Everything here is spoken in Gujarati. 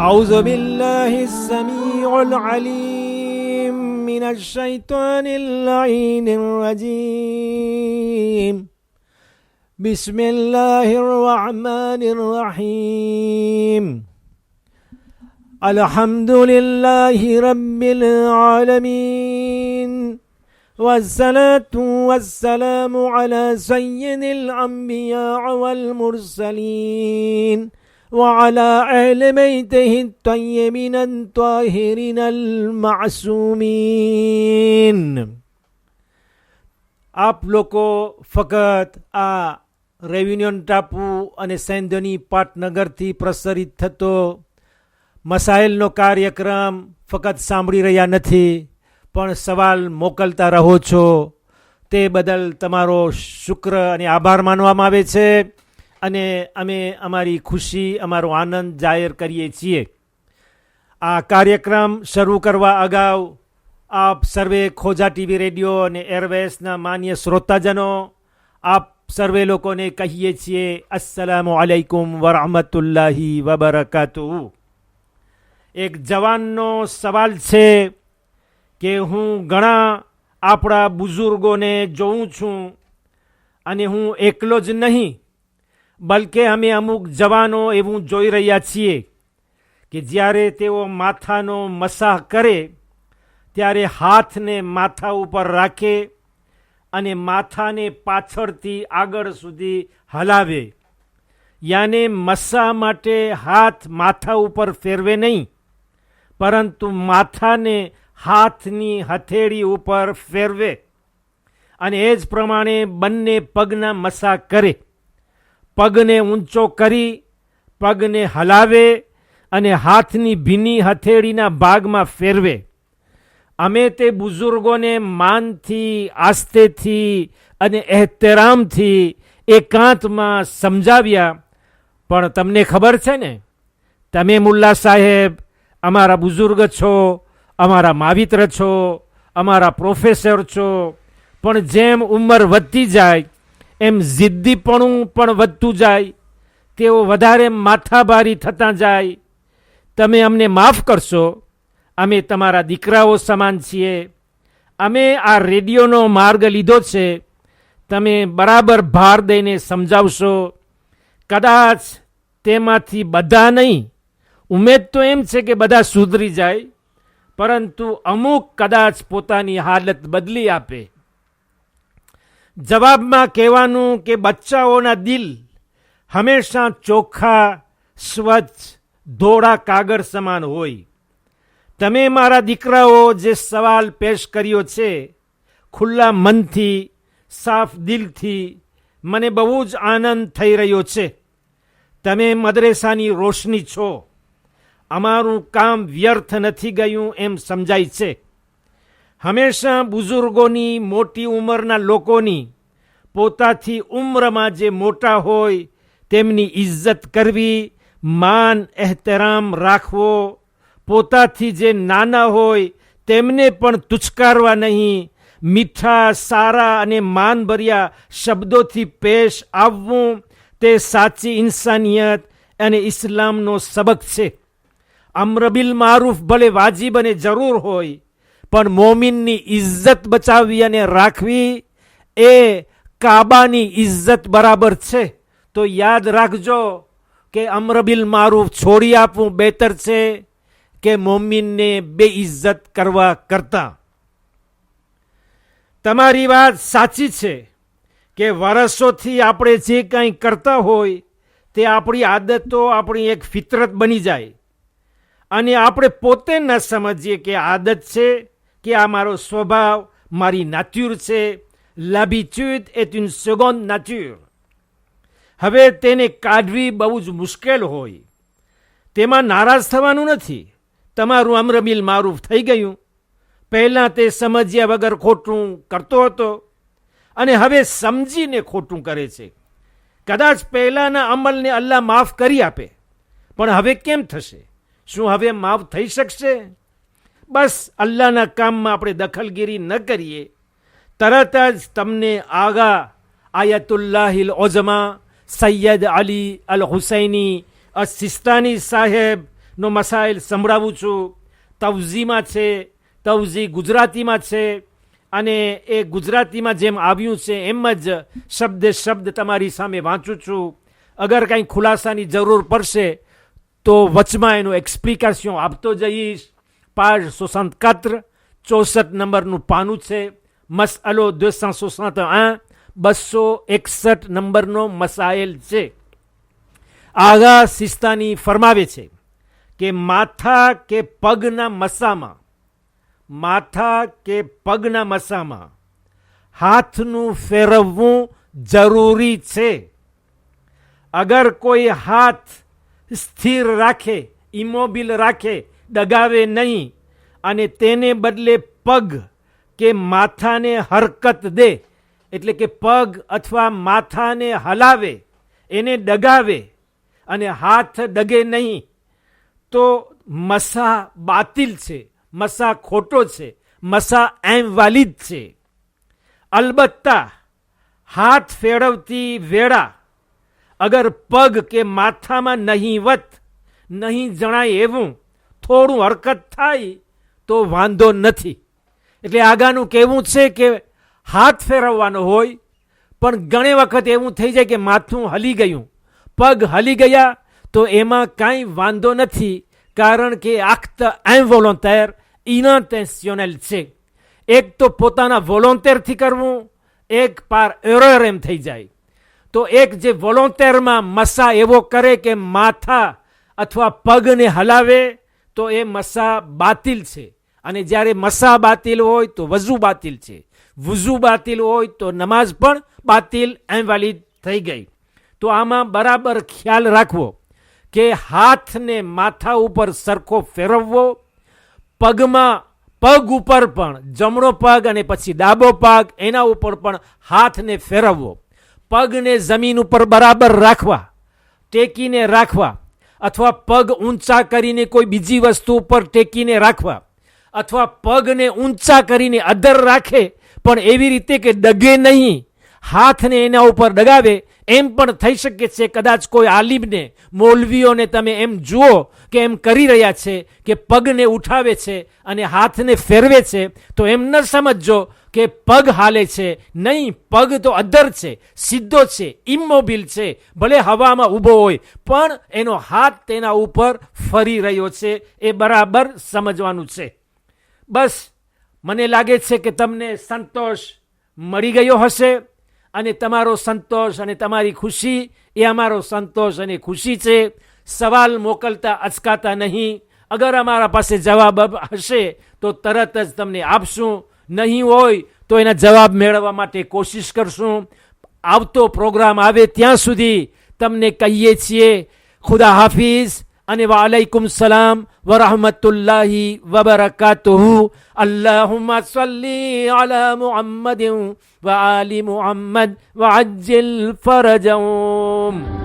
أعوذ بالله السميع العليم من الشيطان اللعين الرجيم. بسم الله الرحمن الرحيم. الحمد لله رب العالمين والصلاة والسلام على سيد الأنبياء والمرسلين وعلى أهل بيته الطيبين الطاهرين المعصومين. આપ લોકો ફક્ત આ રેવિન્યુન ટાપુ અને સેન્ધની પાટનગરથી પ્રસારિત થતો મસાઇલનો કાર્યક્રમ ફક્ત સાંભળી રહ્યા નથી, પણ સવાલ મોકલતા રહો છો. તે બદલ તમારો શુક્ર અને આભાર માનવામાં આવે છે અને અમે અમારી ખુશી, અમારો આનંદ જાહેર કરીએ છીએ. આ કાર્યક્રમ શરૂ કરવા અગાઉ આપ સર્વે ખોજા ટીવી રેડિયો અને એરવેસના માન્ય શ્રોતાજનો, આપ સર્વે લોકોને કહીએ છીએ અસ્સલામુ અલૈકુમ વરહમતુલ્લાહી વબરકાતુહુ. એક જવાનનો સવાલ છે કે હું ઘણા આપણા બુઝુર્ગોને જોઉં છું અને હું એકલો જ નહીં, બલકે અમે અમુક જવાનો એવું જોઈ રહ્યા છીએ કે જ્યારે તેઓ માથાનો મસાહ કરે ત્યારે હાથને માથા ઉપર રાખે અને માથાને પાછળથી આગળ સુધી હલાવે. યાને મસાહ માટે હાથ માથા ઉપર ફેરવે નહીં, પરંતુ માથાને હાથની હથેળી ઉપર ફેરવે અને એ જ પ્રમાણે બંને પગના મસાહ કરે. પગને ઊંચો કરી પગને હલાવે અને હાથની ભીની હથેળીના ભાગમાં ફેરવે. અમે તે બુઝુર્ગોને માનથી, આસ્થેથી અને એહતરામથી એકાંતમાં સમજાવ્યા. પણ તમને ખબર છે ને, તમે મુલ્લા સાહેબ અમારા બુઝુર્ગ છો, અમારા માવિત્ર છો, અમારા પ્રોફેસર છો, પણ જેમ ઉંમર વધતી જાય એમ જિદ્દીપણું પણ વધતું જાય, તેઓ વધારે માથાભારી થતા જાય. તમે અમને માફ કરશો, અમે તમારા દીકરાઓ સમાન છીએ. અમે આ રેડિયોનો માર્ગ લીધો છે, તમે બરાબર ભાર દઈને સમજાવશો. કદાચ તેમાંથી બધા નહીં, ઉમેદ તો એમ છે કે બધા સુધરી જાય, પરંતુ અમુક કદાચ પોતાની હાલત બદલી આપે. જવાબમાં કહેવાનું કે બચ્ચાઓના દિલ હંમેશા ચોખ્ખા, સ્વચ્છ, ધોળા કાગળ સમાન હોય. તમે મારા દીકરાઓ જે સવાલ પેશ કર્યો છે, ખુલ્લા મનથી, સાફ દિલથી મને બહુ જ આનંદ થઈ રહ્યો છે. તમે મદ્રેસાની રોશની છો. અમારું કામ વ્યર્થ નથી ગયું એમ સમજાય છે. હંમેશા બુઝુર્ગોની, મોટી ઉંમરના લોકોની, પોતાથી ઉંમરમાં જે મોટા હોય તેમની ઇજ્જત કરવી, માન એહતરામ રાખવો, પોતાથી જે નાના હોય તેમને પણ તુચકારવા નહીં, મીઠા, સારા અને માનભર્યા શબ્દોથી પેશ આવવું, તે સાચી ઇન્સાનિયત અને ઇસ્લામનો સબક છે. અમ્ર બિલ મારૂફ ભલે વાજિબ અને જરૂર હોય, પણ મોમિનની ઇજ્જત બચાવવી અને રાખવી એ કાબાની ઇજ્જત બરાબર છે. તો યાદ રાખજો કે અમ્ર બિલ મારૂફ છોડી આપવું બહેતર છે કે મોમિનને બેઇજ્જત કરવા કરતા. તમારી વાત સાચી છે કે વર્ષોથી આપણે જે કંઈ કરતા હોય તે આપણી આદતો, આપણી એક ફિતરત બની જાય અને આપણે પોતે ન સમજીએ કે આદત છે, કે આ મારો સ્વભાવ, મારી નાટ્યુર છે. l'habitude est une seconde nature. હવે તેને કાઢવી બહુ જ મુશ્કેલ હોય. તેમાં નારાજ થવાનું નથી. તમારું અમ્ર બિલ મારૂફ થઈ ગયું. પહેલાં તે સમજ્યા વગર ખોટું કરતો હતો અને હવે સમજીને ખોટું કરે છે. કદાચ પહેલાંના અમલને અલ્લાહ માફ કરી આપે, પણ હવે કેમ થશે? શું હવે માફ થઈ શકશે? બસ અલ્લાહના કામમાં આપણે દખલગીરી ન કરીએ, તરત જ તમને આગા આયતુલ્લાહિલ ઓઝમા સૈયદ અલી અલ હુસૈની સિસ્તાની સાહેબ નો મસાઇલ સંભળાવું છું. તવઝીમાં છે, તવઝી ગુજરાતીમાં છે, અને એ ગુજરાતીમાં જેમ આવ્યું છે એમ જ શબ્દે શબ્દ તમારી સામે વાંચું છું. અગર કંઈ ખુલાસાની જરૂર પડશે તો વચમાં એનું એક્સપ્લિકેશન આપતો જઈશ. પાજ 64, 64 નંબરનું પાનું છે. મસઅલો 261, 261 નંબરનો મસાઇલ છે. આગા સિસ્તાની ફરમાવે છે કે માથા કે પગના મસામાં, માથા કે પગના મસામાં હાથનું ફેરવવું જરૂરી છે. અગર કોઈ હાથ સ્થિર રાખે, ઇમોબિલ રાખે, ડગાવે નહીં, અને તેને બદલે પગ કે માથાને હરકત દે, એટલે કે પગ અથવા માથાને હલાવે, એને ડગાવે અને હાથ ડગે નહીં, તો મસા બાતિલ છે, મસા ખોટો છે, મસા ઇનવાલિડ છે. અલબત્તા હાથ ફેરવતી વેળા અગર પગ કે માથામાં નહીવત, નહીં જણાય એવું થોડું હરકત થાય તો વાંધો નથી. એટલે આગાનું કહેવું છે કે હાથ ફેરવવાનો હોય, પણ ઘણી વખત એવું થઈ જાય કે માથું હલી ગયું, પગ હલી ગયા, તો એમાં કાંઈ વાંધો નથી, કારણ કે acte involontaire, ઇનટેન્શનલ છે. એક તો પોતાના વોલોન્ટેરથી કરવું, એક પાર એરર એમ થઈ જાય. તો એક જે વોલોન્ટેરમાં મસા એવો કરે કે માથા અથવા પગને હલાવે, તો એ મસા બાતિલ છે. અને જ્યારે મસા બાતિલ હોય તો વઝુ બાતિલ છે, વઝુ બાતિલ હોય તો નમાઝ પણ બાતિલ, ઇનવાલિડ થઈ ગઈ. તો આમાં બરાબર ખ્યાલ રાખવો કે હાથને માથા ઉપર સરખો ફેરવવો, પગમાં, પગ ઉપર પણ જમણો પગ અને પછી ડાબો પગ, એના ઉપર પણ હાથને ફેરવવો. પગને જમીન ઉપર બરાબર રાખવા, ટેકીને રાખવા, અથવા પગ ઊંચા કરીને કોઈ બીજી વસ્તુ ઉપર ટેકીને રાખવા, અથવા પગને ઊંચા કરીને અધર રાખે પણ એવી રીતે કે ડગે નહીં, હાથને એના ઉપર ડગાવે. એમ પણ થઈ શકે છે કદાચ કોઈ આલિમને, મૌલવીઓને તમે એમ જુઓ કે એમ કરી રહ્યા છે કે પગને ઉઠાવે છે અને હાથને ફેરવે છે, તો એમ ન સમજજો કે પગ હાલે છે. નહીં, પગ તો અધર છે, સીધો છે, ઇમોબિલ છે, ભલે હવામાં ઊભો હોય પણ એનો હાથ તેના ઉપર ફરી રહ્યો છે. એ બરાબર સમજવાનું છે. બસ મને લાગે છે કે તમને સંતોષ મળી ગયો હશે, અને તમારો સંતોષ અને તમારી ખુશી એ અમારો સંતોષ અને ખુશી છે. સવાલ મોકલતા અચકાતા નહીં. અગર અમારા પાસે જવાબ હશે તો તરત જ તમને આપશું, નહીં હોય તો એના જવાબ મેળવવા માટે કોશિશ કરશું. આવતો પ્રોગ્રામ આવે ત્યાં સુધી તમને કહીએ છીએ ખુદા હાફિઝ અને વાલૈકુમ સલામ વરહમતુલ્લાહી વબરકાતુહુ. અલ્લાહુમ્મા સલ્લી અલા મુહમ્મદિન व आलि मुहम्मद व अज्जिल फरजहुम.